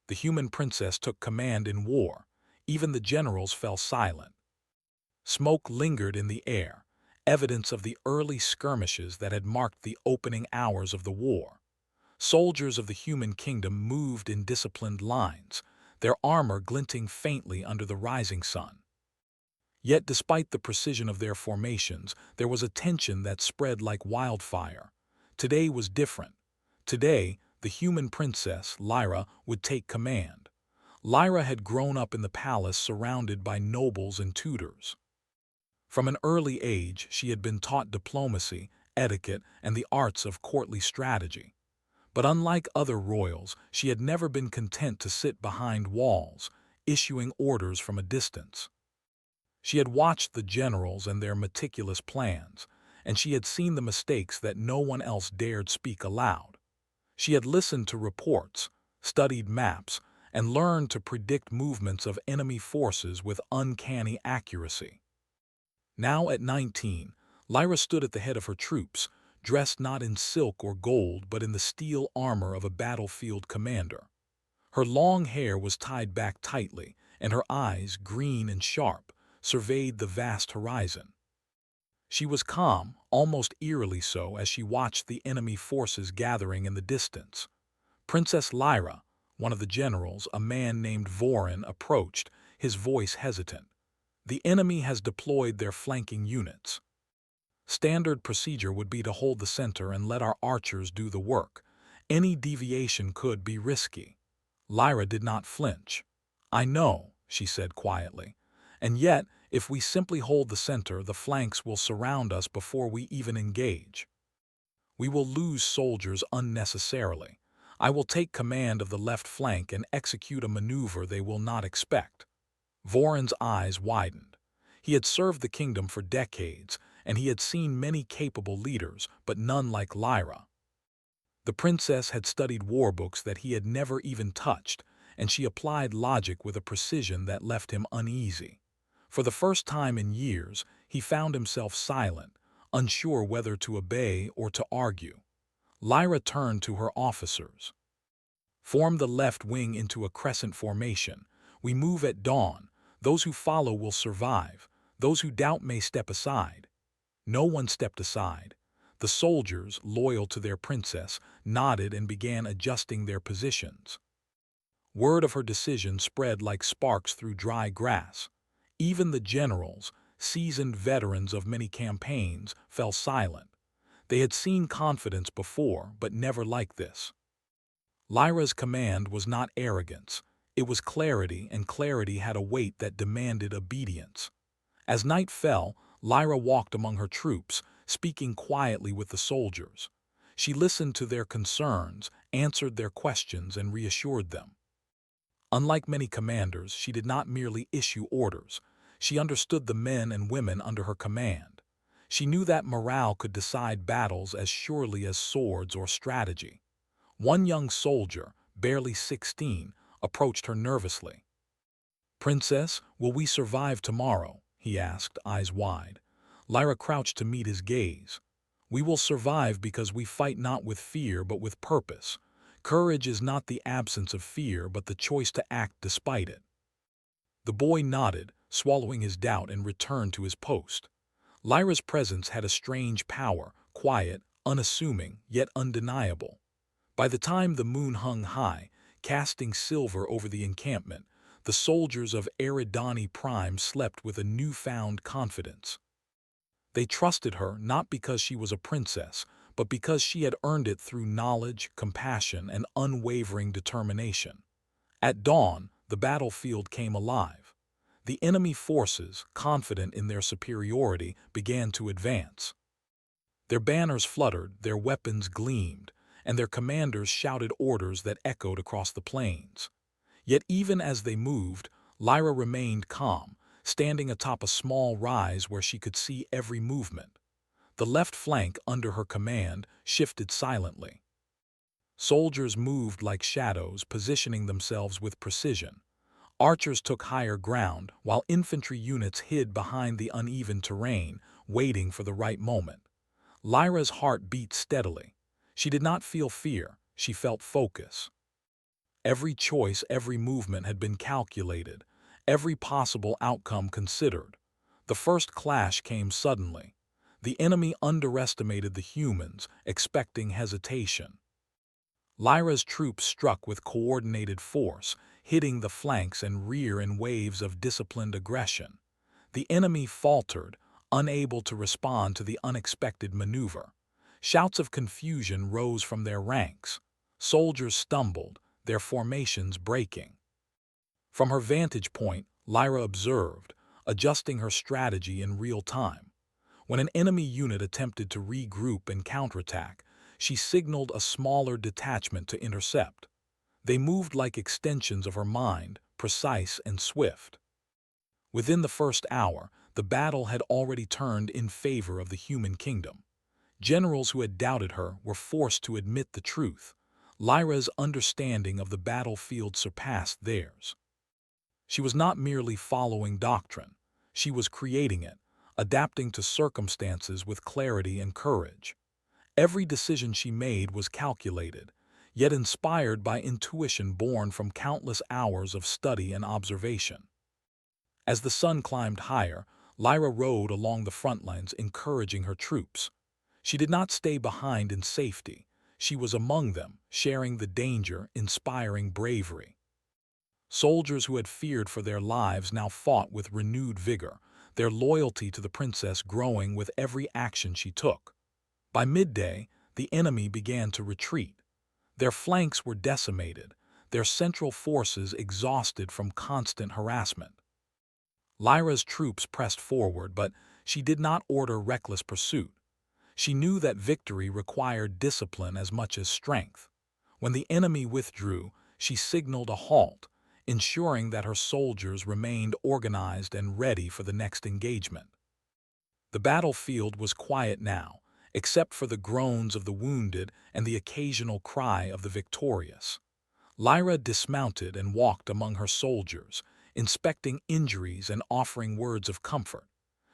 The human princess took command in war. Even the generals fell silent. Smoke lingered in the air, evidence of the early skirmishes that had marked the opening hours of the war. Soldiers of the human kingdom moved in disciplined lines, their armor glinting faintly under the rising sun. Yet despite the precision of their formations, there was a tension that spread like wildfire. Today was different. Today, the human princess, Lyra, would take command. Lyra had grown up in the palace surrounded by nobles and tutors. From an early age, she had been taught diplomacy, etiquette, and the arts of courtly strategy. But unlike other royals, she had never been content to sit behind walls, issuing orders from a distance. She had watched the generals and their meticulous plans, and she had seen the mistakes that no one else dared speak aloud. She had listened to reports, studied maps, and learned to predict movements of enemy forces with uncanny accuracy. Now at 19, Lyra stood at the head of her troops, dressed not in silk or gold but in the steel armor of a battlefield commander. Her long hair was tied back tightly, and her eyes, green and sharp, surveyed the vast horizon. She was calm, almost eerily so, as she watched the enemy forces gathering in the distance. Princess Lyra, one of the generals, a man named Vorin, approached, his voice hesitant. The enemy has deployed their flanking units. Standard procedure would be to hold the center and let our archers do the work. Any deviation could be risky. Lyra did not flinch. "I know," she said quietly. "And yet, if we simply hold the center, the flanks will surround us before we even engage. We will lose soldiers unnecessarily. I will take command of the left flank and execute a maneuver they will not expect." Vorin's eyes widened. He had served the kingdom for decades, and he had seen many capable leaders, but none like Lyra. The princess had studied war books that he had never even touched, and she applied logic with a precision that left him uneasy. For the first time in years, he found himself silent, unsure whether to obey or to argue. Lyra turned to her officers. "Form the left wing into a crescent formation. We move at dawn. Those who follow will survive. Those who doubt may step aside." No one stepped aside. The soldiers, loyal to their princess, nodded and began adjusting their positions. Word of her decision spread like sparks through dry grass. Even the generals, seasoned veterans of many campaigns, fell silent. They had seen confidence before, but never like this. Lyra's command was not arrogance. It was clarity, and clarity had a weight that demanded obedience. As night fell, Lyra walked among her troops, speaking quietly with the soldiers. She listened to their concerns, answered their questions, and reassured them. Unlike many commanders, she did not merely issue orders. She understood the men and women under her command. She knew that morale could decide battles as surely as swords or strategy. One young soldier, barely 16, approached her nervously. "Princess, will we survive tomorrow?" he asked, eyes wide. Lyra crouched to meet his gaze. "We will survive because we fight not with fear but with purpose. Courage is not the absence of fear but the choice to act despite it." The boy nodded, swallowing his doubt, and returned to his post. Lyra's presence had a strange power, quiet, unassuming, yet undeniable. By the time the moon hung high, casting silver over the encampment, the soldiers of Eridani Prime slept with a newfound confidence. They trusted her not because she was a princess, but because she had earned it through knowledge, compassion, and unwavering determination. At dawn, the battlefield came alive. The enemy forces, confident in their superiority, began to advance. Their banners fluttered, their weapons gleamed, and their commanders shouted orders that echoed across the plains. Yet even as they moved, Lyra remained calm, standing atop a small rise where she could see every movement. The left flank, under her command, shifted silently. Soldiers moved like shadows, positioning themselves with precision. Archers took higher ground, while infantry units hid behind the uneven terrain, waiting for the right moment. Lyra's heart beat steadily. She did not feel fear, she felt focus. Every choice, every movement had been calculated, every possible outcome considered. The first clash came suddenly. The enemy underestimated the humans, expecting hesitation. Lyra's troops struck with coordinated force, hitting the flanks and rear in waves of disciplined aggression. The enemy faltered, unable to respond to the unexpected maneuver. Shouts of confusion rose from their ranks. Soldiers stumbled, their formations breaking. From her vantage point, Lyra observed, adjusting her strategy in real time. When an enemy unit attempted to regroup and counterattack, she signaled a smaller detachment to intercept. They moved like extensions of her mind, precise and swift. Within the first hour, the battle had already turned in favor of the human kingdom. Generals who had doubted her were forced to admit the truth. Lyra's understanding of the battlefield surpassed theirs. She was not merely following doctrine. She was creating it, adapting to circumstances with clarity and courage. Every decision she made was calculated, yet inspired by intuition born from countless hours of study and observation. As the sun climbed higher, Lyra rode along the front lines, encouraging her troops. She did not stay behind in safety. She was among them, sharing the danger, inspiring bravery. Soldiers who had feared for their lives now fought with renewed vigor, their loyalty to the princess growing with every action she took. By midday, the enemy began to retreat. Their flanks were decimated, their central forces exhausted from constant harassment. Lyra's troops pressed forward, but she did not order reckless pursuit. She knew that victory required discipline as much as strength. When the enemy withdrew, she signaled a halt, ensuring that her soldiers remained organized and ready for the next engagement. The battlefield was quiet now, except for the groans of the wounded and the occasional cry of the victorious. Lyra dismounted and walked among her soldiers, inspecting injuries and offering words of comfort.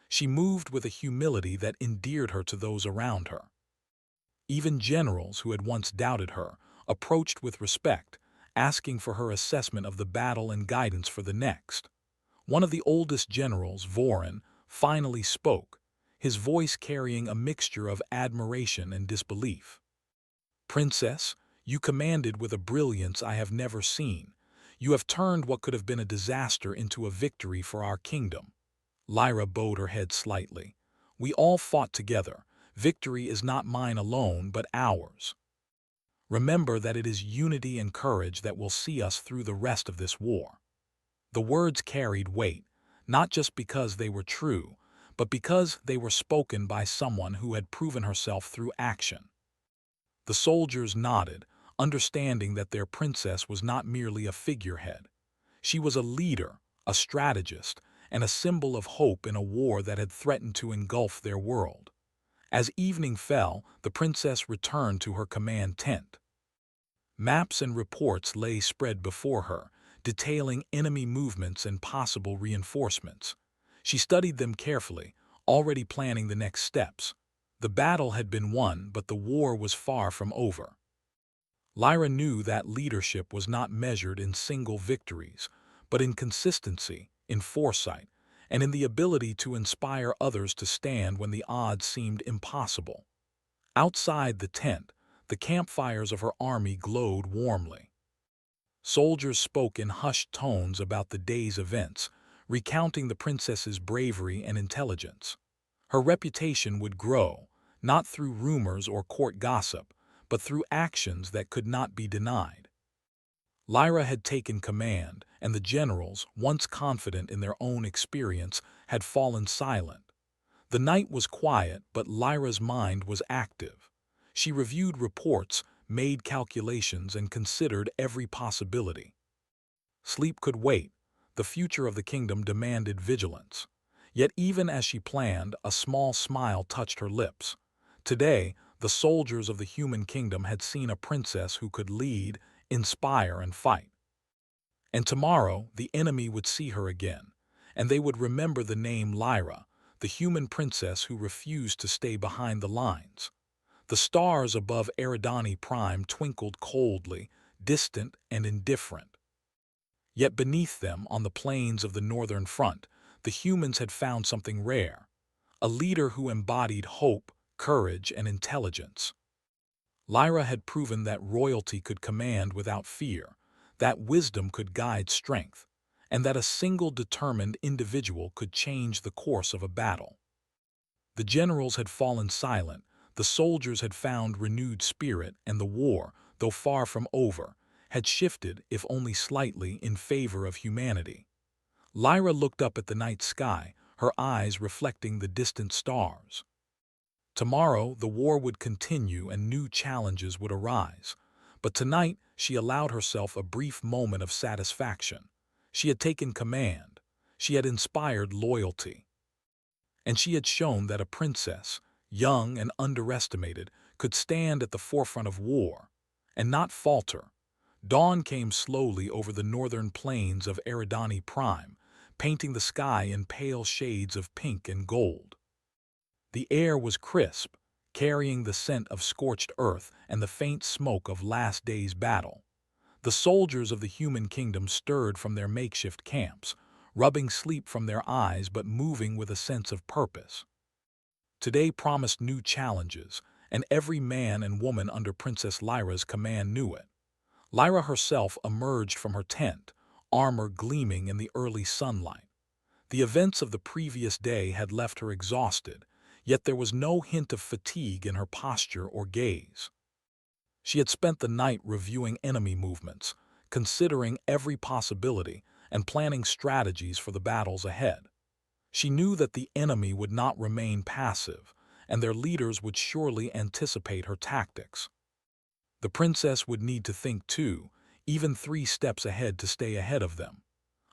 She moved with a humility that endeared her to those around her. Even generals who had once doubted her approached with respect, asking for her assessment of the battle and guidance for the next. One of the oldest generals, Vorin, finally spoke, his voice carrying a mixture of admiration and disbelief. "Princess, you commanded with a brilliance I have never seen. You have turned what could have been a disaster into a victory for our kingdom." Lyra bowed her head slightly. "We all fought together. Victory is not mine alone, but ours. Remember that it is unity and courage that will see us through the rest of this war." The words carried weight, not just because they were true, but because they were spoken by someone who had proven herself through action. The soldiers nodded, understanding that their princess was not merely a figurehead. She was a leader, a strategist, and a symbol of hope in a war that had threatened to engulf their world. As evening fell, the princess returned to her command tent. Maps and reports lay spread before her, detailing enemy movements and possible reinforcements. She studied them carefully, already planning the next steps. The battle had been won, but the war was far from over. Lyra knew that leadership was not measured in single victories, but in consistency, in foresight, and in the ability to inspire others to stand when the odds seemed impossible. Outside the tent, the campfires of her army glowed warmly. Soldiers spoke in hushed tones about the day's events, recounting the princess's bravery and intelligence. Her reputation would grow, not through rumors or court gossip, but through actions that could not be denied. Lyra had taken command, and the generals, once confident in their own experience, had fallen silent. The night was quiet, but Lyra's mind was active. She reviewed reports, made calculations, and considered every possibility. Sleep could wait. The future of the kingdom demanded vigilance. Yet even as she planned, a small smile touched her lips. Today, the soldiers of the human kingdom had seen a princess who could lead, inspire, and fight. And tomorrow, the enemy would see her again, and they would remember the name Lyra, the human princess who refused to stay behind the lines. The stars above Eridani Prime twinkled coldly, distant and indifferent. Yet beneath them, on the plains of the northern front, the humans had found something rare, a leader who embodied hope, courage, and intelligence. Lyra had proven that royalty could command without fear, that wisdom could guide strength, and that a single determined individual could change the course of a battle. The generals had fallen silent, the soldiers had found renewed spirit, and the war, though far from over, had shifted, if only slightly, in favor of humanity. Lyra looked up at the night sky, her eyes reflecting the distant stars. Tomorrow, the war would continue and new challenges would arise. But tonight, she allowed herself a brief moment of satisfaction. She had taken command. She had inspired loyalty. And she had shown that a princess, young and underestimated, could stand at the forefront of war and not falter. Dawn came slowly over the northern plains of Eridani Prime, painting the sky in pale shades of pink and gold. The air was crisp, carrying the scent of scorched earth and the faint smoke of last day's battle. The soldiers of the human kingdom stirred from their makeshift camps, rubbing sleep from their eyes but moving with a sense of purpose. Today promised new challenges, and every man and woman under Princess Lyra's command knew it. Lyra herself emerged from her tent, armor gleaming in the early sunlight. The events of the previous day had left her exhausted, yet there was no hint of fatigue in her posture or gaze. She had spent the night reviewing enemy movements, considering every possibility, and planning strategies for the battles ahead. She knew that the enemy would not remain passive, and their leaders would surely anticipate her tactics. The princess would need to think too, even 3 steps ahead to stay ahead of them.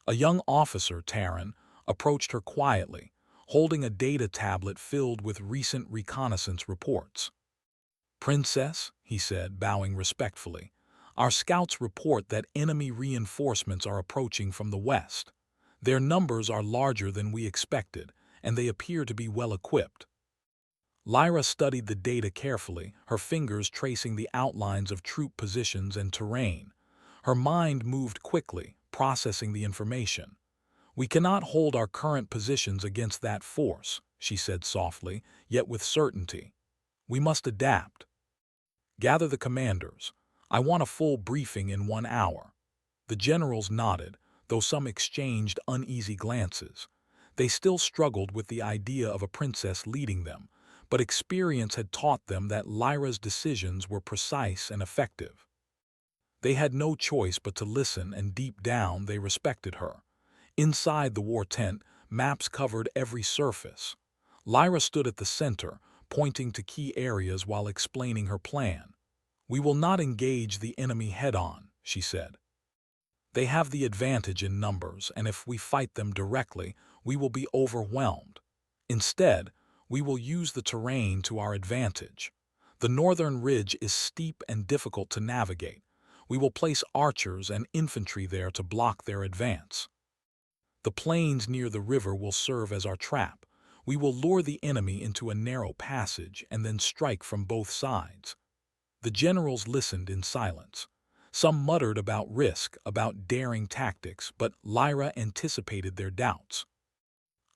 A young officer, Taryn, approached her quietly, holding a data tablet filled with recent reconnaissance reports. "Princess," he said, bowing respectfully, "our scouts report that enemy reinforcements are approaching from the west. Their numbers are larger than we expected, and they appear to be well equipped." Lyra studied the data carefully, her fingers tracing the outlines of troop positions and terrain. Her mind moved quickly, processing the information. "We cannot hold our current positions against that force," she said softly, yet with certainty. "We must adapt. Gather the commanders. I want a full briefing in 1 hour." The generals nodded, though some exchanged uneasy glances. They still struggled with the idea of a princess leading them, but experience had taught them that Lyra's decisions were precise and effective. They had no choice but to listen, and deep down they respected her. Inside the war tent, maps covered every surface. Lyra stood at the center, pointing to key areas while explaining her plan. "We will not engage the enemy head-on," she said. "They have the advantage in numbers, and if we fight them directly, we will be overwhelmed. Instead, we will use the terrain to our advantage. The northern ridge is steep and difficult to navigate. We will place archers and infantry there to block their advance. The plains near the river will serve as our trap. We will lure the enemy into a narrow passage and then strike from both sides." The generals listened in silence. Some muttered about risk, about daring tactics, but Lyra anticipated their doubts.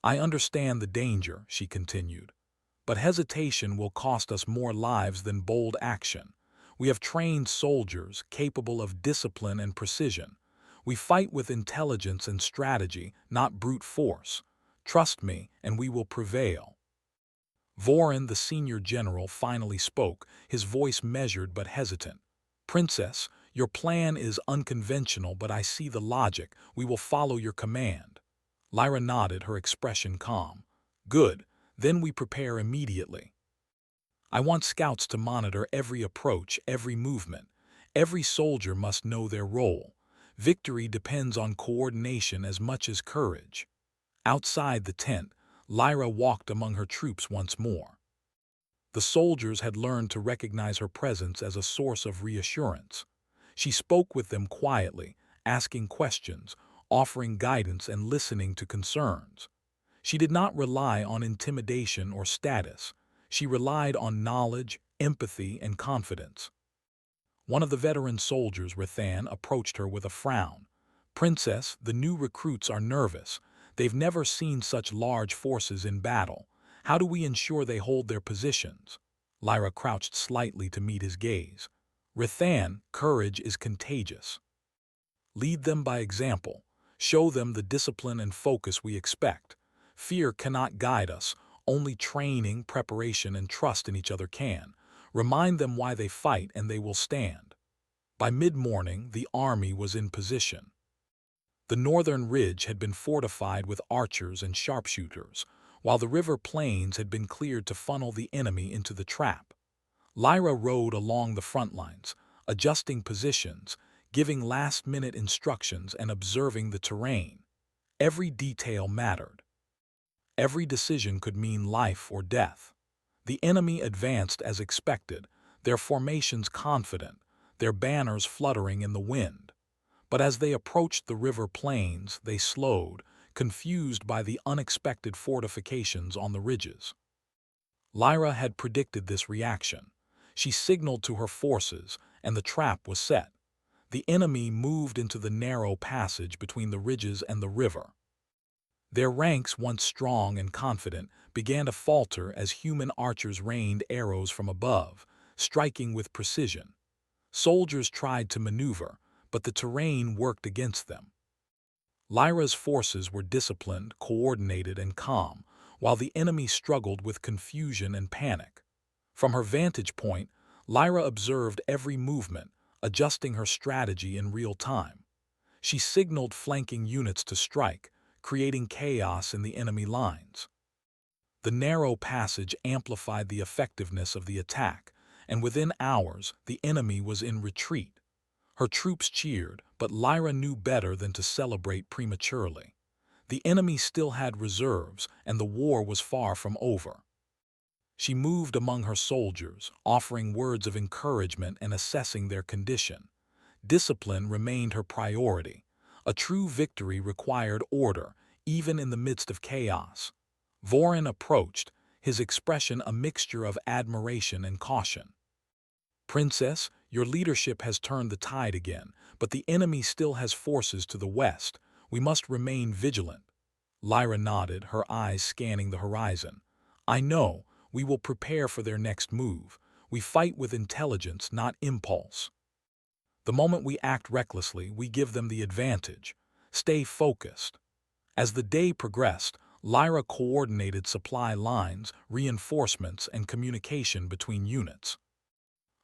"I understand the danger," she continued, "but hesitation will cost us more lives than bold action. We have trained soldiers capable of discipline and precision. We fight with intelligence and strategy, not brute force. Trust me, and we will prevail." Vorin, the senior general, finally spoke, his voice measured but hesitant. "Princess, your plan is unconventional, but I see the logic. We will follow your command." Lyra nodded, her expression calm. "Good, then we prepare immediately. I want scouts to monitor every approach, every movement. Every soldier must know their role. Victory depends on coordination as much as courage." Outside the tent, Lyra walked among her troops once more. The soldiers had learned to recognize her presence as a source of reassurance. She spoke with them quietly, asking questions, offering guidance, and listening to concerns. She did not rely on intimidation or status. She relied on knowledge, empathy, and confidence. One of the veteran soldiers, Rathan, approached her with a frown. "Princess, the new recruits are nervous. They've never seen such large forces in battle. How do we ensure they hold their positions?" Lyra crouched slightly to meet his gaze. "Rathan, courage is contagious. Lead them by example. Show them the discipline and focus we expect. Fear cannot guide us. Only training, preparation, and trust in each other can. Remind them why they fight and they will stand." By mid-morning, the army was in position. The northern ridge had been fortified with archers and sharpshooters, while the river plains had been cleared to funnel the enemy into the trap. Lyra rode along the front lines, adjusting positions, giving last-minute instructions and observing the terrain. Every detail mattered. Every decision could mean life or death. The enemy advanced as expected, their formations confident, their banners fluttering in the wind. But as they approached the river plains, they slowed, confused by the unexpected fortifications on the ridges. Lyra had predicted this reaction. She signaled to her forces, and the trap was set. The enemy moved into the narrow passage between the ridges and the river. Their ranks, once strong and confident, began to falter as human archers rained arrows from above, striking with precision. Soldiers tried to maneuver, but the terrain worked against them. Lyra's forces were disciplined, coordinated, and calm, while the enemy struggled with confusion and panic. From her vantage point, Lyra observed every movement, adjusting her strategy in real time. She signaled flanking units to strike, creating chaos in the enemy lines. The narrow passage amplified the effectiveness of the attack, and within hours, the enemy was in retreat. Her troops cheered, but Lyra knew better than to celebrate prematurely. The enemy still had reserves, and the war was far from over. She moved among her soldiers, offering words of encouragement and assessing their condition. Discipline remained her priority. A true victory required order, even in the midst of chaos. Vorin approached, his expression a mixture of admiration and caution. "Princess, your leadership has turned the tide again, but the enemy still has forces to the west. We must remain vigilant." Lyra nodded, her eyes scanning the horizon. "I know. We will prepare for their next move. We fight with intelligence, not impulse. The moment we act recklessly, we give them the advantage. Stay focused." As the day progressed, Lyra coordinated supply lines, reinforcements, and communication between units.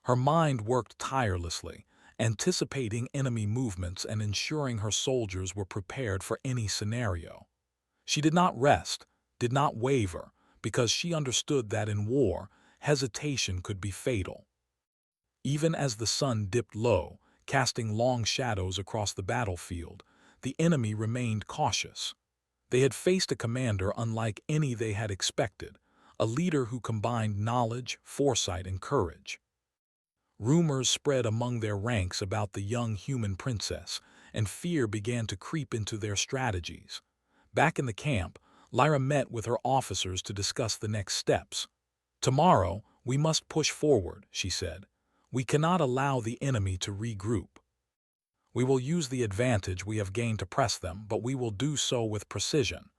Her mind worked tirelessly, anticipating enemy movements and ensuring her soldiers were prepared for any scenario. She did not rest, did not waver, because she understood that in war, hesitation could be fatal. Even as the sun dipped low, casting long shadows across the battlefield, the enemy remained cautious. They had faced a commander unlike any they had expected, a leader who combined knowledge, foresight, and courage. Rumors spread among their ranks about the young human princess, and fear began to creep into their strategies. Back in the camp, Lyra met with her officers to discuss the next steps. "Tomorrow, we must push forward," she said. "We cannot allow the enemy to regroup. We will use the advantage we have gained to press them, but we will do so with precision.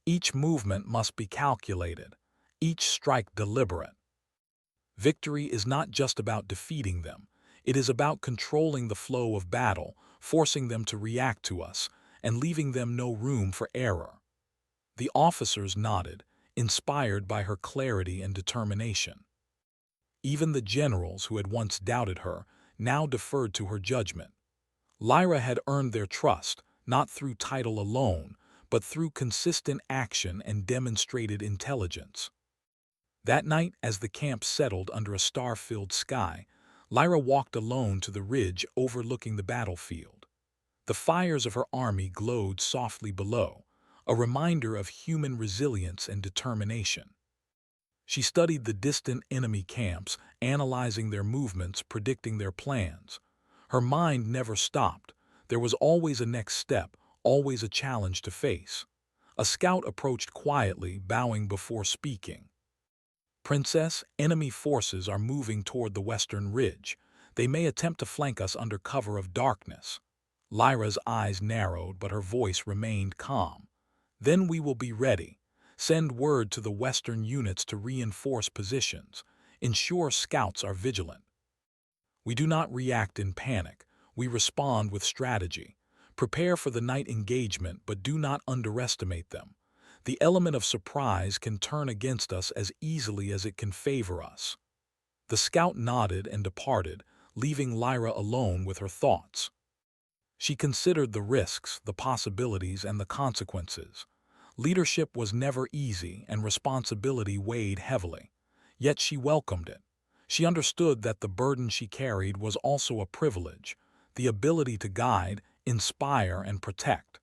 Each movement must be calculated, each strike deliberate. Victory is not just about defeating them. It is about controlling the flow of battle, forcing them to react to us, and leaving them no room for error." The officers nodded, inspired by her clarity and determination. Even the generals who had once doubted her now deferred to her judgment. Lyra had earned their trust, not through title alone, but through consistent action and demonstrated intelligence. That night, as the camp settled under a star-filled sky, Lyra walked alone to the ridge overlooking the battlefield. The fires of her army glowed softly below, a reminder of human resilience and determination. She studied the distant enemy camps, analyzing their movements, predicting their plans. Her mind never stopped. There was always a next step, always a challenge to face. A scout approached quietly, bowing before speaking. "Princess, enemy forces are moving toward the western ridge. They may attempt to flank us under cover of darkness. Lyra's eyes narrowed, but her voice remained calm. Then we will be ready. Send word to the Western units to reinforce positions. Ensure scouts are vigilant. We do not react in panic. We respond with strategy. Prepare for the night engagement, but do not underestimate them. The element of surprise can turn against us as easily as it can favor us. The scout nodded and departed, leaving Lyra alone with her thoughts. She considered the risks, the possibilities, and the consequences. Leadership was never easy, and responsibility weighed heavily. Yet she welcomed it. She understood that the burden she carried was also a privilege, the ability to guide, inspire, and protect.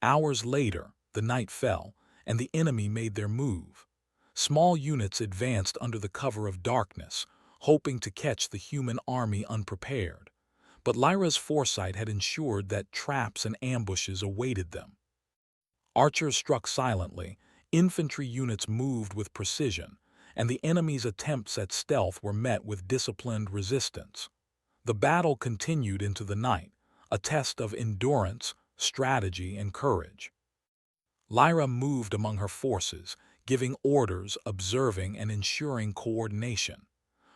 Hours later, the night fell, and the enemy made their move. Small units advanced under the cover of darkness, hoping to catch the human army unprepared. But Lyra's foresight had ensured that traps and ambushes awaited them. Archers struck silently, infantry units moved with precision, and the enemy's attempts at stealth were met with disciplined resistance. The battle continued into the night, a test of endurance, strategy, and courage. Lyra moved among her forces, giving orders, observing, and ensuring coordination.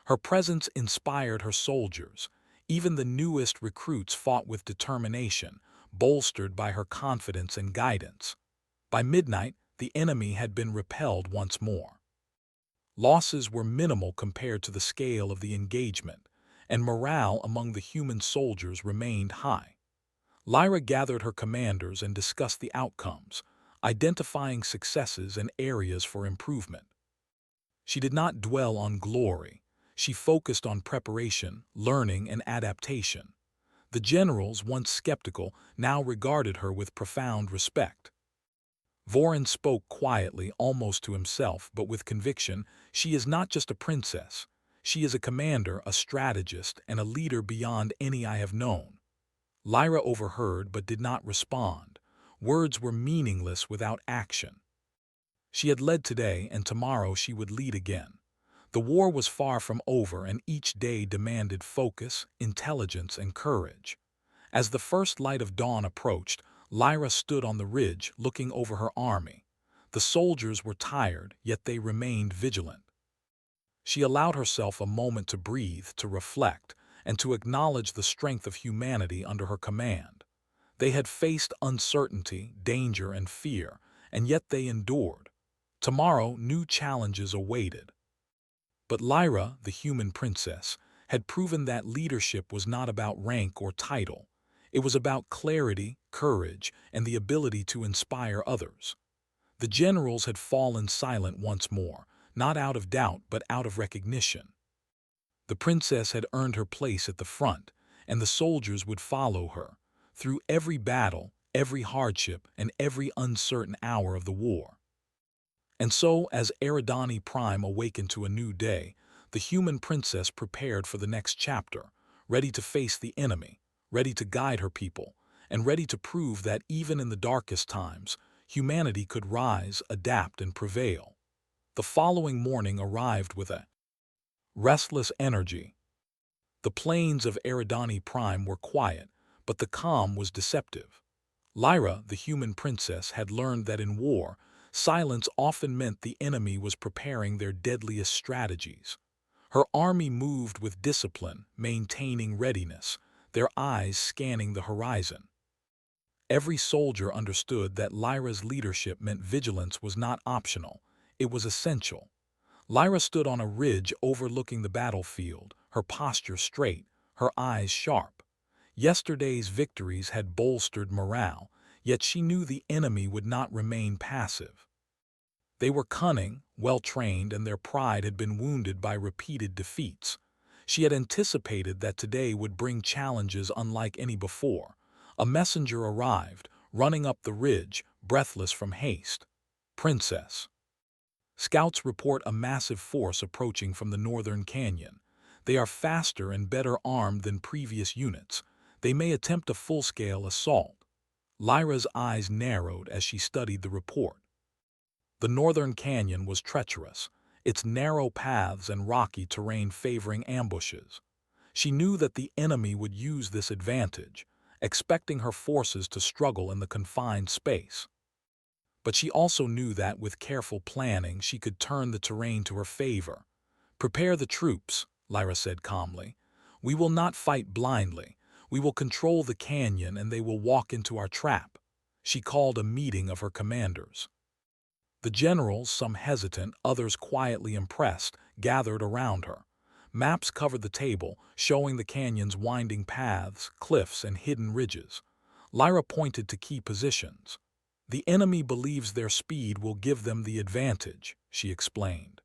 Her presence inspired her soldiers. Even the newest recruits fought with determination, bolstered by her confidence and guidance. By midnight, the enemy had been repelled once more. Losses were minimal compared to the scale of the engagement, and morale among the human soldiers remained high. Lyra gathered her commanders and discussed the outcomes, identifying successes and areas for improvement. She did not dwell on glory. She focused on preparation, learning, and adaptation. The generals, once skeptical, now regarded her with profound respect. Vorin spoke quietly, almost to himself, but with conviction. She is not just a princess. She is a commander, a strategist, and a leader beyond any I have known. Lyra overheard but did not respond. Words were meaningless without action. She had led today, and tomorrow she would lead again. The war was far from over, and each day demanded focus, intelligence, and courage. As the first light of dawn approached, Lyra stood on the ridge, looking over her army. The soldiers were tired, yet they remained vigilant. She allowed herself a moment to breathe, to reflect, and to acknowledge the strength of humanity under her command. They had faced uncertainty, danger, and fear, and yet they endured. Tomorrow, new challenges awaited. But Lyra, the human princess, had proven that leadership was not about rank or title. It was about clarity, courage, and the ability to inspire others. The generals had fallen silent once more, not out of doubt but out of recognition. The princess had earned her place at the front, and the soldiers would follow her, through every battle, every hardship, and every uncertain hour of the war. And so, as Eridani Prime awakened to a new day, the human princess prepared for the next chapter, ready to face the enemy, ready to guide her people, and ready to prove that even in the darkest times, humanity could rise, adapt, and prevail. The following morning arrived with a restless energy. The plains of Eridani Prime were quiet, but the calm was deceptive. Lyra, the human princess, had learned that in war, silence often meant the enemy was preparing their deadliest strategies. Her army moved with discipline, maintaining readiness, their eyes scanning the horizon. Every soldier understood that Lyra's leadership meant vigilance was not optional, it was essential. Lyra stood on a ridge overlooking the battlefield, her posture straight, her eyes sharp. Yesterday's victories had bolstered morale, yet she knew the enemy would not remain passive. They were cunning, well-trained, and their pride had been wounded by repeated defeats. She had anticipated that today would bring challenges unlike any before. A messenger arrived, running up the ridge, breathless from haste. Princess. Scouts report a massive force approaching from the northern canyon. They are faster and better armed than previous units. They may attempt a full-scale assault. Lyra's eyes narrowed as she studied the report. The northern canyon was treacherous, its narrow paths and rocky terrain favoring ambushes. She knew that the enemy would use this advantage, expecting her forces to struggle in the confined space. But she also knew that with careful planning she could turn the terrain to her favor. "Prepare the troops," Lyra said calmly. "We will not fight blindly. We will control the canyon and they will walk into our trap." She called a meeting of her commanders. The generals, some hesitant, others quietly impressed, gathered around her. Maps covered the table, showing the canyon's winding paths, cliffs, and hidden ridges. Lyra pointed to key positions. "The enemy believes their speed will give them the advantage," she explained.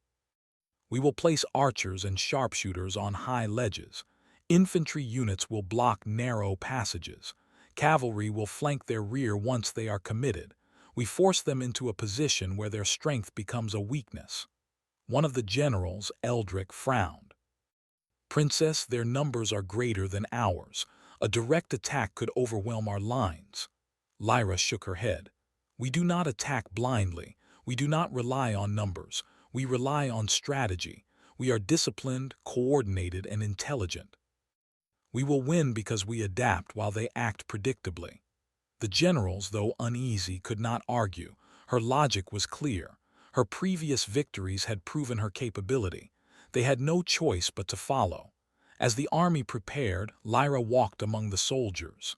"We will place archers and sharpshooters on high ledges. Infantry units will block narrow passages. Cavalry will flank their rear once they are committed. We force them into a position where their strength becomes a weakness." One of the generals, Eldrick, frowned. "Princess, their numbers are greater than ours. A direct attack could overwhelm our lines." Lyra shook her head. "We do not attack blindly. We do not rely on numbers. We rely on strategy. We are disciplined, coordinated, and intelligent. We will win because we adapt while they act predictably." The generals, though uneasy, could not argue. Her logic was clear. Her previous victories had proven her capability. They had no choice but to follow. As the army prepared, Lyra walked among the soldiers.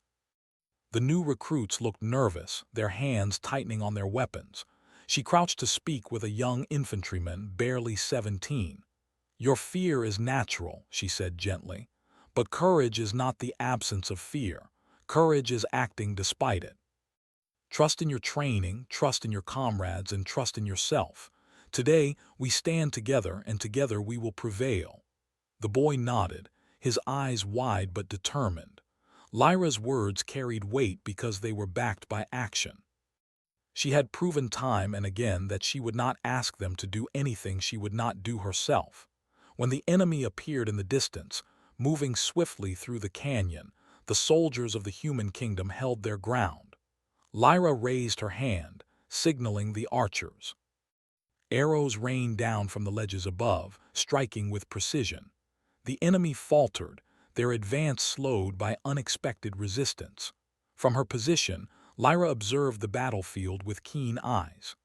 The new recruits looked nervous, their hands tightening on their weapons. She crouched to speak with a young infantryman, barely 17. "Your fear is natural," she said gently. "But courage is not the absence of fear. Courage is acting despite it. Trust in your training, trust in your comrades, and trust in yourself. Today, we stand together, and together we will prevail." The boy nodded, his eyes wide but determined. Lyra's words carried weight because they were backed by action. She had proven time and again that she would not ask them to do anything she would not do herself. When the enemy appeared in the distance, moving swiftly through the canyon, the soldiers of the human kingdom held their ground. Lyra raised her hand, signaling the archers. Arrows rained down from the ledges above, striking with precision. The enemy faltered, their advance slowed by unexpected resistance. From her position, Lyra observed the battlefield with keen eyes.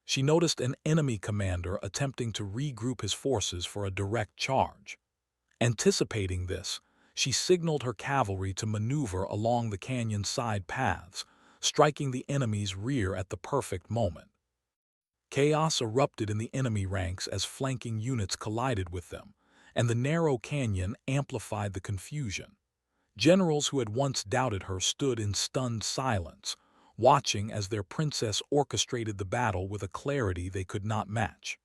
She noticed an enemy commander attempting to regroup his forces for a direct charge. Anticipating this, she signaled her cavalry to maneuver along the canyon's side paths, striking the enemy's rear at the perfect moment. Chaos erupted in the enemy ranks as flanking units collided with them, and the narrow canyon amplified the confusion. Generals who had once doubted her stood in stunned silence, watching as their princess orchestrated the battle with a clarity they could not match.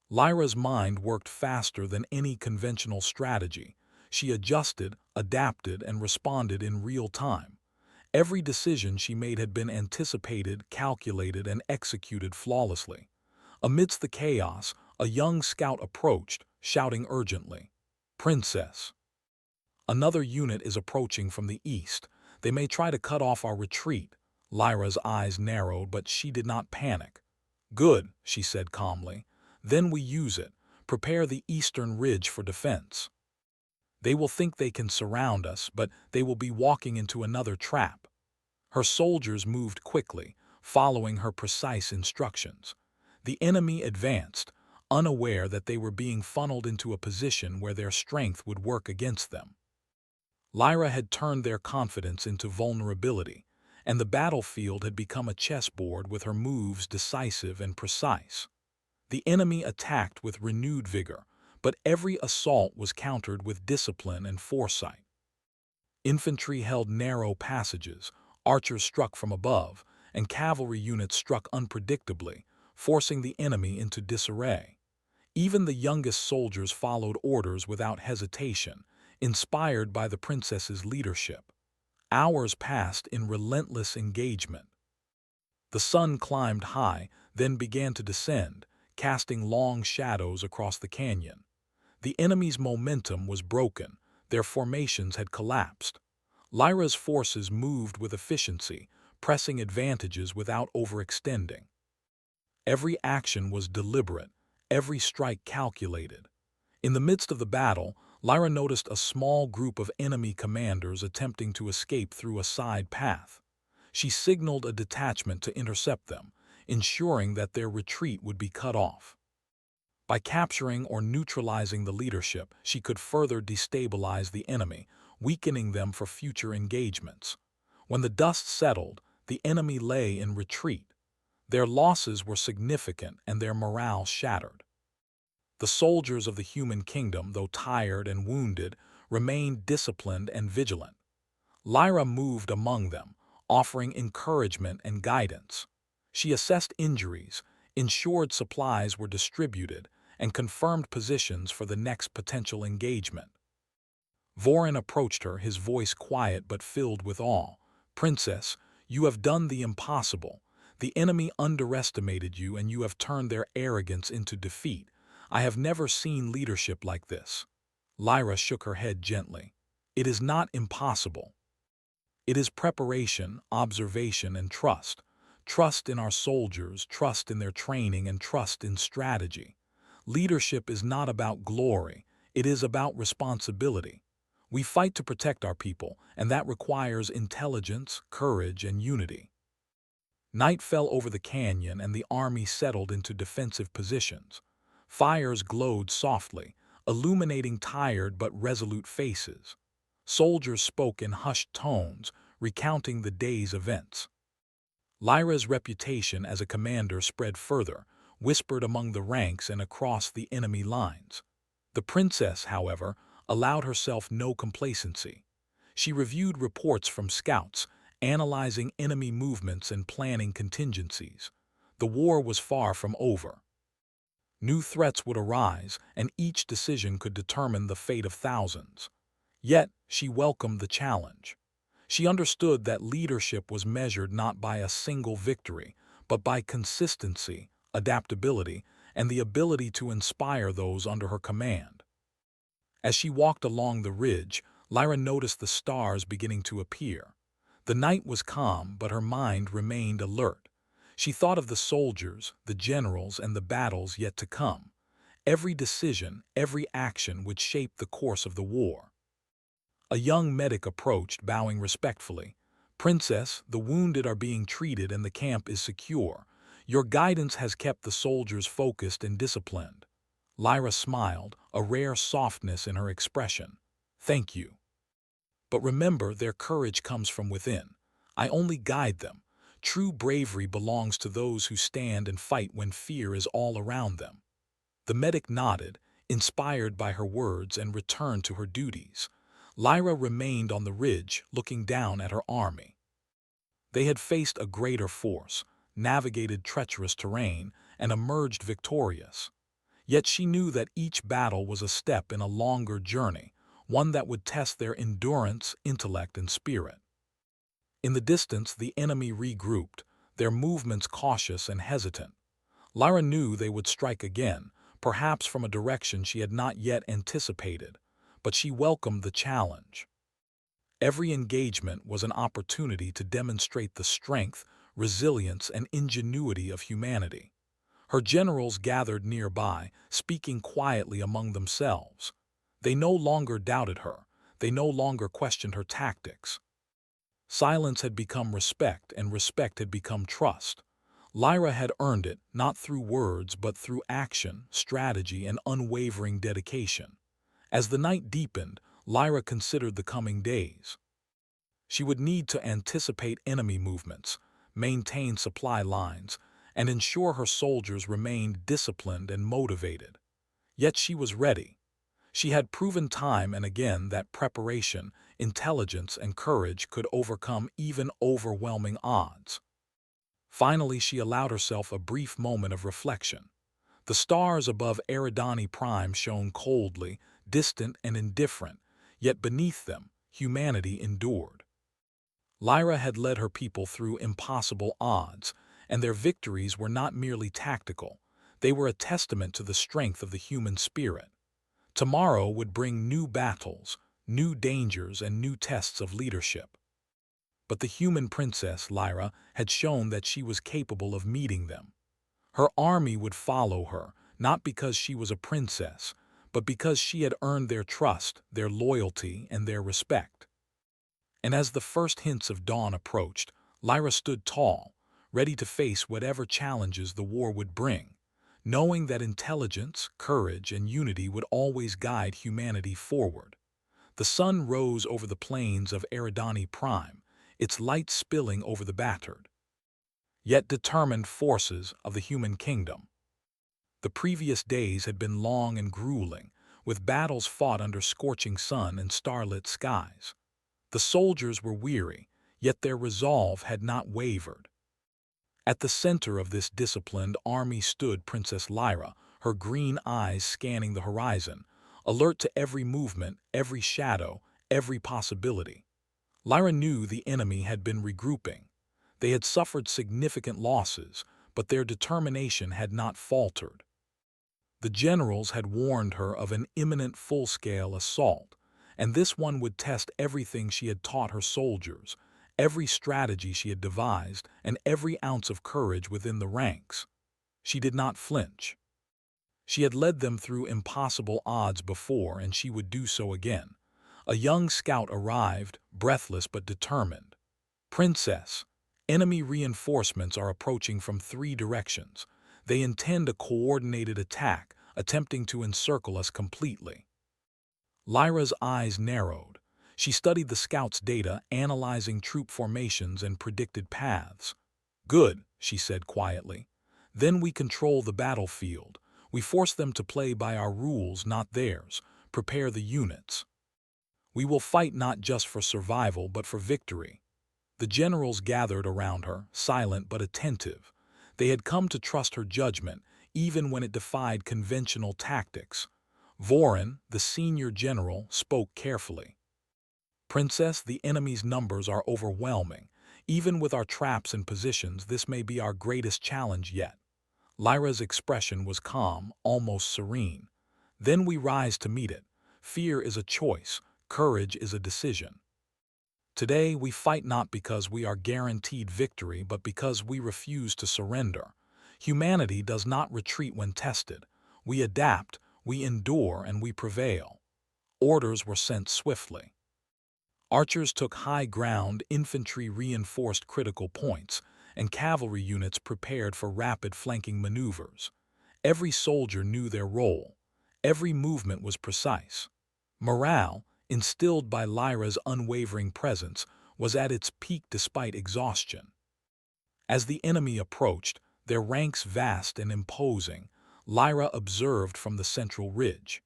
Lyra's mind worked faster than any conventional strategy. She adjusted, adapted, and responded in real time. Every decision she made had been anticipated, calculated, and executed flawlessly. Amidst the chaos, a young scout approached, shouting urgently, "Princess! Another unit is approaching from the east. They may try to cut off our retreat." Lyra's eyes narrowed, but she did not panic. "Good," she said calmly. "Then we use it. Prepare the eastern ridge for defense. They will think they can surround us, but they will be walking into another trap." Her soldiers moved quickly, following her precise instructions. The enemy advanced, unaware that they were being funneled into a position where their strength would work against them. Lyra had turned their confidence into vulnerability, and the battlefield had become a chessboard with her moves decisive and precise. The enemy attacked with renewed vigor, but every assault was countered with discipline and foresight. Infantry held narrow passages, archers struck from above, and cavalry units struck unpredictably, forcing the enemy into disarray. Even the youngest soldiers followed orders without hesitation, inspired by the princess's leadership. Hours passed in relentless engagement. The sun climbed high, then began to descend, casting long shadows across the canyon. The enemy's momentum was broken, their formations had collapsed. Lyra's forces moved with efficiency, pressing advantages without overextending. Every action was deliberate, every strike calculated. In the midst of the battle, Lyra noticed a small group of enemy commanders attempting to escape through a side path. She signaled a detachment to intercept them, ensuring that their retreat would be cut off. By capturing or neutralizing the leadership, she could further destabilize the enemy, weakening them for future engagements. When the dust settled, the enemy lay in retreat. Their losses were significant and their morale shattered. The soldiers of the human kingdom, though tired and wounded, remained disciplined and vigilant. Lyra moved among them, offering encouragement and guidance. She assessed injuries, ensured supplies were distributed, and confirmed positions for the next potential engagement. Vorin approached her, his voice quiet but filled with awe. "Princess, you have done the impossible. The enemy underestimated you and you have turned their arrogance into defeat. I have never seen leadership like this." Lyra shook her head gently. "It is not impossible. It is preparation, observation, and trust. Trust in our soldiers, trust in their training, and trust in strategy. Leadership is not about glory, it is about responsibility. We fight to protect our people, and that requires intelligence, courage, and unity." Night fell over the canyon and the army settled into defensive positions. Fires glowed softly, illuminating tired but resolute faces. Soldiers spoke in hushed tones, recounting the day's events. Lyra's reputation as a commander spread further, whispered among the ranks and across the enemy lines. The princess, however, allowed herself no complacency. She reviewed reports from scouts, analyzing enemy movements and planning contingencies. The war was far from over. New threats would arise, and each decision could determine the fate of thousands. Yet, she welcomed the challenge. She understood that leadership was measured not by a single victory, but by consistency, adaptability, and the ability to inspire those under her command. As she walked along the ridge, Lyra noticed the stars beginning to appear. The night was calm, but her mind remained alert. She thought of the soldiers, the generals, and the battles yet to come. Every decision, every action would shape the course of the war. A young medic approached, bowing respectfully. "Princess, the wounded are being treated and the camp is secure. Your guidance has kept the soldiers focused and disciplined." Lyra smiled, a rare softness in her expression. "Thank you. But remember, their courage comes from within. I only guide them. True bravery belongs to those who stand and fight when fear is all around them." The medic nodded, inspired by her words, and returned to her duties. Lyra remained on the ridge, looking down at her army. They had faced a greater force, navigated treacherous terrain, and emerged victorious. Yet she knew that each battle was a step in a longer journey, one that would test their endurance, intellect, and spirit. In the distance, the enemy regrouped, their movements cautious and hesitant. Lyra knew they would strike again, perhaps from a direction she had not yet anticipated, but she welcomed the challenge. Every engagement was an opportunity to demonstrate the strength, resilience, and ingenuity of humanity. Her generals gathered nearby, speaking quietly among themselves. They no longer doubted her, they no longer questioned her tactics. Silence had become respect, and respect had become trust. Lyra had earned it, not through words but through action, strategy, and unwavering dedication. As the night deepened, Lyra considered the coming days. She would need to anticipate enemy movements, maintain supply lines, and ensure her soldiers remained disciplined and motivated. Yet she was ready. She had proven time and again that preparation, intelligence, and courage could overcome even overwhelming odds. Finally, she allowed herself a brief moment of reflection. The stars above Eridani Prime shone coldly, distant and indifferent, yet beneath them, humanity endured. Lyra had led her people through impossible odds, and their victories were not merely tactical. They were a testament to the strength of the human spirit. Tomorrow would bring new battles, new dangers, and new tests of leadership. But the human princess, Lyra, had shown that she was capable of meeting them. Her army would follow her, not because she was a princess, but because she had earned their trust, their loyalty, and their respect. And as the first hints of dawn approached, Lyra stood tall, ready to face whatever challenges the war would bring, knowing that intelligence, courage, and unity would always guide humanity forward. The sun rose over the plains of Eridani Prime, its light spilling over the battered, yet determined forces of the human kingdom. The previous days had been long and grueling, with battles fought under scorching sun and starlit skies. The soldiers were weary, yet their resolve had not wavered. At the center of this disciplined army stood Princess Lyra, her green eyes scanning the horizon, alert to every movement, every shadow, every possibility. Lyra knew the enemy had been regrouping. They had suffered significant losses, but their determination had not faltered. The generals had warned her of an imminent full-scale assault, and this one would test everything she had taught her soldiers, every strategy she had devised, and every ounce of courage within the ranks. She did not flinch. She had led them through impossible odds before, and she would do so again. A young scout arrived, breathless but determined. "Princess, enemy reinforcements are approaching from 3 directions. They intend a coordinated attack, attempting to encircle us completely." Lyra's eyes narrowed. She studied the scouts' data, analyzing troop formations and predicted paths. "Good," she said quietly. "Then we control the battlefield. We force them to play by our rules, not theirs. Prepare the units. We will fight not just for survival, but for victory." The generals gathered around her, silent but attentive. They had come to trust her judgment, even when it defied conventional tactics. Vorin, the senior general, spoke carefully. "Princess, the enemy's numbers are overwhelming. Even with our traps and positions, this may be our greatest challenge yet." Lyra's expression was calm, almost serene. "Then we rise to meet it. Fear is a choice, courage is a decision. Today we fight not because we are guaranteed victory, but because we refuse to surrender. Humanity does not retreat when tested. We adapt, we endure, and we prevail." Orders were sent swiftly. Archers took high ground, infantry reinforced critical points, and cavalry units prepared for rapid flanking maneuvers. Every soldier knew their role. Every movement was precise. Morale, instilled by Lyra's unwavering presence, was at its peak despite exhaustion. As the enemy approached, their ranks vast and imposing, Lyra observed from the central ridge.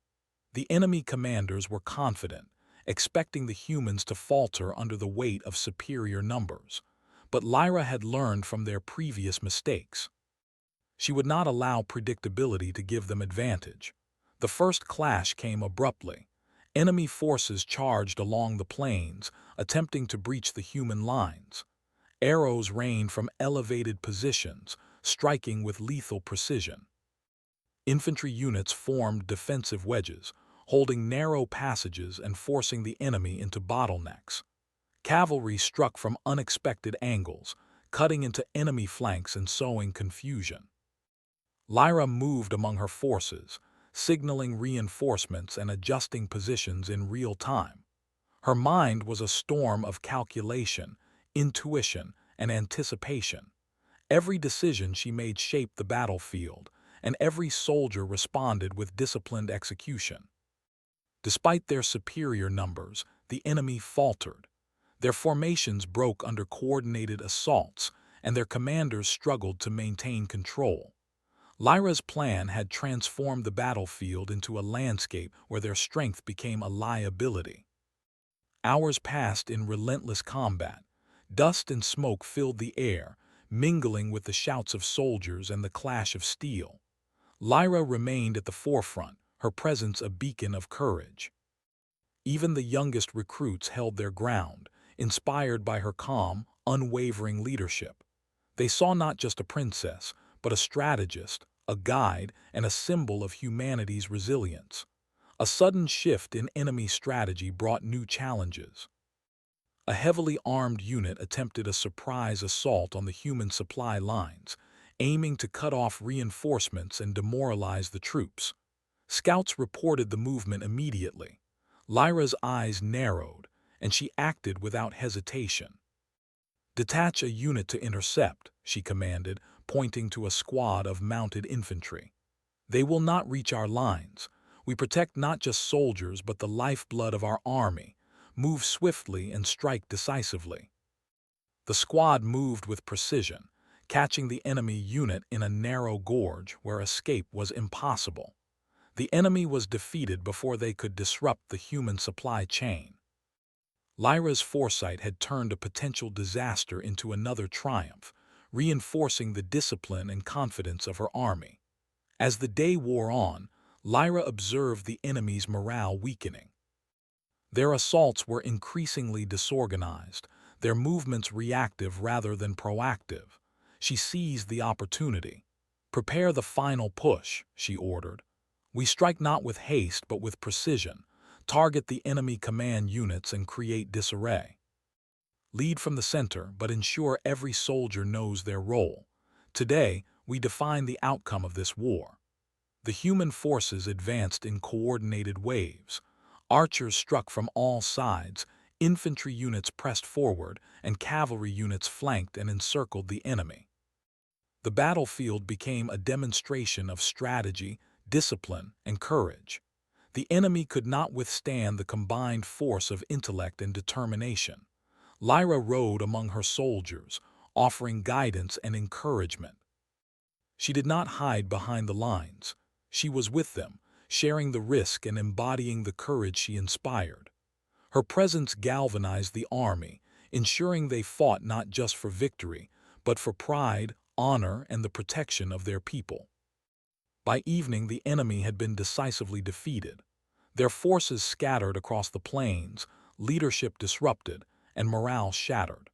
The enemy commanders were confident, expecting the humans to falter under the weight of superior numbers. But Lyra had learned from their previous mistakes. She would not allow predictability to give them advantage. The first clash came abruptly. Enemy forces charged along the plains, attempting to breach the human lines. Arrows rained from elevated positions, striking with lethal precision. Infantry units formed defensive wedges, holding narrow passages and forcing the enemy into bottlenecks. Cavalry struck from unexpected angles, cutting into enemy flanks and sowing confusion. Lyra moved among her forces, signaling reinforcements and adjusting positions in real time. Her mind was a storm of calculation, intuition, and anticipation. Every decision she made shaped the battlefield, and every soldier responded with disciplined execution. Despite their superior numbers, the enemy faltered. Their formations broke under coordinated assaults, and their commanders struggled to maintain control. Lyra's plan had transformed the battlefield into a landscape where their strength became a liability. Hours passed in relentless combat. Dust and smoke filled the air, mingling with the shouts of soldiers and the clash of steel. Lyra remained at the forefront, her presence a beacon of courage. Even the youngest recruits held their ground, inspired by her calm, unwavering leadership. They saw not just a princess, but a strategist, a guide, and a symbol of humanity's resilience. A sudden shift in enemy strategy brought new challenges. A heavily armed unit attempted a surprise assault on the human supply lines, aiming to cut off reinforcements and demoralize the troops. Scouts reported the movement immediately. Lyra's eyes narrowed, and she acted without hesitation. "Detach a unit to intercept," she commanded, pointing to a squad of mounted infantry. "They will not reach our lines. We protect not just soldiers but the lifeblood of our army. Move swiftly and strike decisively." The squad moved with precision, catching the enemy unit in a narrow gorge where escape was impossible. The enemy was defeated before they could disrupt the human supply chain. Lyra's foresight had turned a potential disaster into another triumph, reinforcing the discipline and confidence of her army. As the day wore on, Lyra observed the enemy's morale weakening. Their assaults were increasingly disorganized, their movements reactive rather than proactive. She seized the opportunity. "Prepare the final push," she ordered. "We strike not with haste but with precision. Target the enemy command units and create disarray. Lead from the center, but ensure every soldier knows their role. Today, we define the outcome of this war." The human forces advanced in coordinated waves. Archers struck from all sides, infantry units pressed forward, and cavalry units flanked and encircled the enemy. The battlefield became a demonstration of strategy, discipline, and courage. The enemy could not withstand the combined force of intellect and determination. Lyra rode among her soldiers, offering guidance and encouragement. She did not hide behind the lines. She was with them, sharing the risk and embodying the courage she inspired. Her presence galvanized the army, ensuring they fought not just for victory, but for pride, honor, and the protection of their people. By evening, the enemy had been decisively defeated. Their forces scattered across the plains, leadership disrupted, and morale shattered.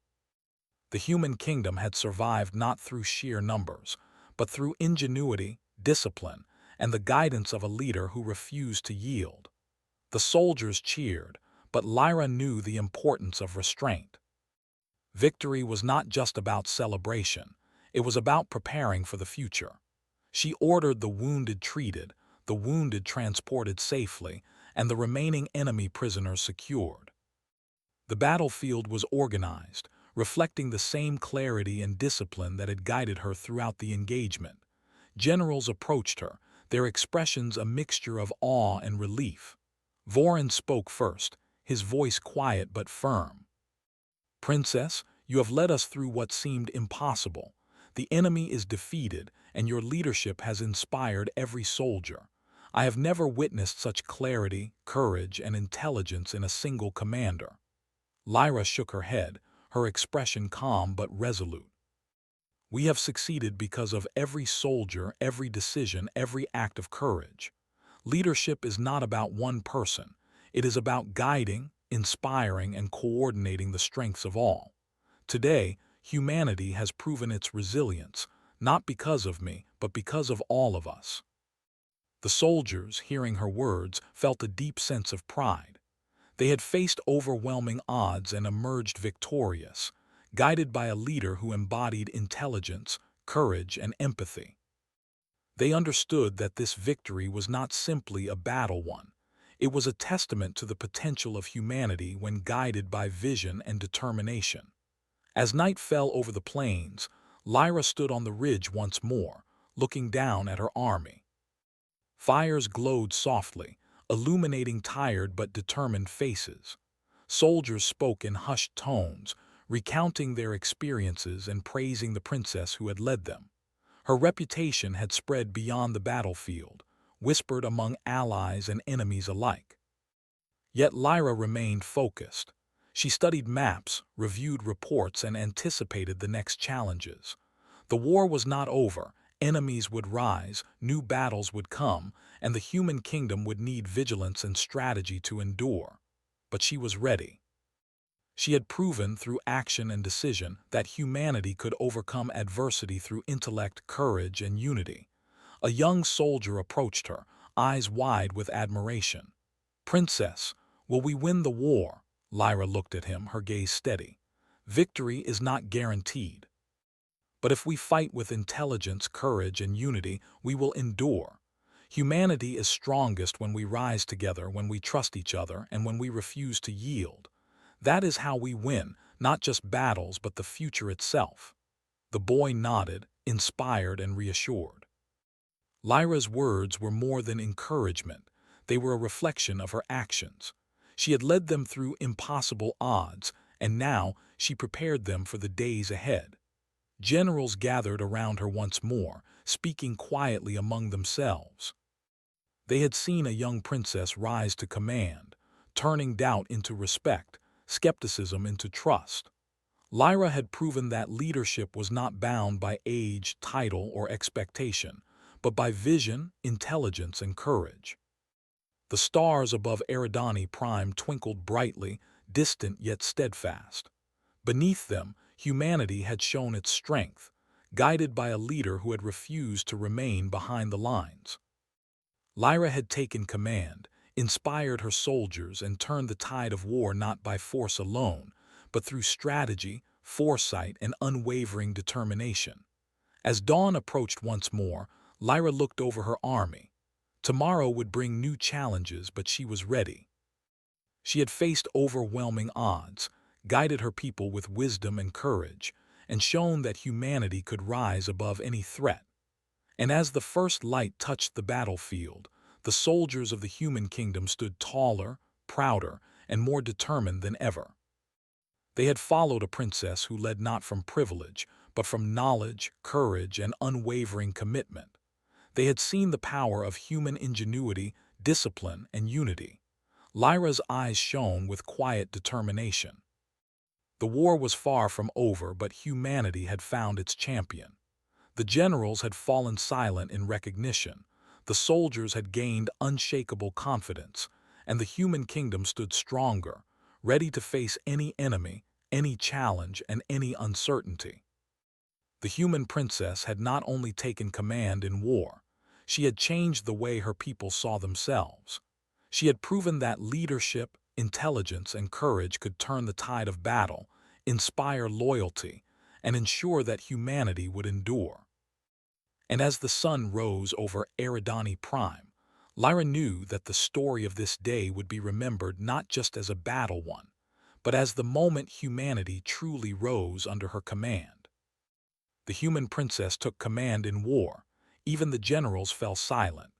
The human kingdom had survived not through sheer numbers, but through ingenuity, discipline, and the guidance of a leader who refused to yield. The soldiers cheered, but Lyra knew the importance of restraint. Victory was not just about celebration, it was about preparing for the future. She ordered the wounded treated, the wounded transported safely, and the remaining enemy prisoners secured. The battlefield was organized, reflecting the same clarity and discipline that had guided her throughout the engagement. Generals approached her, their expressions a mixture of awe and relief. Vorin spoke first, his voice quiet but firm. "Princess, you have led us through what seemed impossible. The enemy is defeated, and your leadership has inspired every soldier. I have never witnessed such clarity, courage, and intelligence in a single commander." Lyra shook her head, her expression calm but resolute. "We have succeeded because of every soldier, every decision, every act of courage. Leadership is not about one person. It is about guiding, inspiring, and coordinating the strengths of all. Today, humanity has proven its resilience, not because of me, but because of all of us." The soldiers, hearing her words, felt a deep sense of pride. They had faced overwhelming odds and emerged victorious, guided by a leader who embodied intelligence, courage, and empathy. They understood that this victory was not simply a battle won. It was a testament to the potential of humanity when guided by vision and determination. As night fell over the plains, Lyra stood on the ridge once more, looking down at her army. Fires glowed softly, illuminating tired but determined faces. Soldiers spoke in hushed tones, recounting their experiences and praising the princess who had led them. Her reputation had spread beyond the battlefield, whispered among allies and enemies alike. Yet Lyra remained focused. She studied maps, reviewed reports, and anticipated the next challenges. The war was not over. Enemies would rise, new battles would come, and the human kingdom would need vigilance and strategy to endure. But she was ready. She had proven through action and decision that humanity could overcome adversity through intellect, courage, and unity. A young soldier approached her, eyes wide with admiration. "Princess, will we win the war?" Lyra looked at him, her gaze steady. "Victory is not guaranteed. But if we fight with intelligence, courage, and unity, we will endure. Humanity is strongest when we rise together, when we trust each other, and when we refuse to yield. That is how we win, not just battles, but the future itself." The boy nodded, inspired and reassured. Lyra's words were more than encouragement. They were a reflection of her actions. She had led them through impossible odds, and now she prepared them for the days ahead. Generals gathered around her once more, speaking quietly among themselves. They had seen a young princess rise to command, turning doubt into respect, skepticism into trust. Lyra had proven that leadership was not bound by age, title, or expectation, but by vision, intelligence, and courage. The stars above Eridani Prime twinkled brightly, distant yet steadfast. Beneath them, humanity had shown its strength, guided by a leader who had refused to remain behind the lines. Lyra had taken command, inspired her soldiers, and turned the tide of war not by force alone, but through strategy, foresight, and unwavering determination. As dawn approached once more, Lyra looked over her army. Tomorrow would bring new challenges, but she was ready. She had faced overwhelming odds, guided her people with wisdom and courage, and shown that humanity could rise above any threat. And as the first light touched the battlefield, the soldiers of the human kingdom stood taller, prouder, and more determined than ever. They had followed a princess who led not from privilege, but from knowledge, courage, and unwavering commitment. They had seen the power of human ingenuity, discipline, and unity. Lyra's eyes shone with quiet determination. The war was far from over, but humanity had found its champion. The generals had fallen silent in recognition, the soldiers had gained unshakable confidence, and the human kingdom stood stronger, ready to face any enemy, any challenge, and any uncertainty. The human princess had not only taken command in war, she had changed the way her people saw themselves. She had proven that leadership, intelligence, and courage could turn the tide of battle, inspire loyalty, and ensure that humanity would endure. And as the sun rose over Eridani Prime, Lyra knew that the story of this day would be remembered not just as a battle won, but as the moment humanity truly rose under her command. The human princess took command in war. Even the generals fell silent.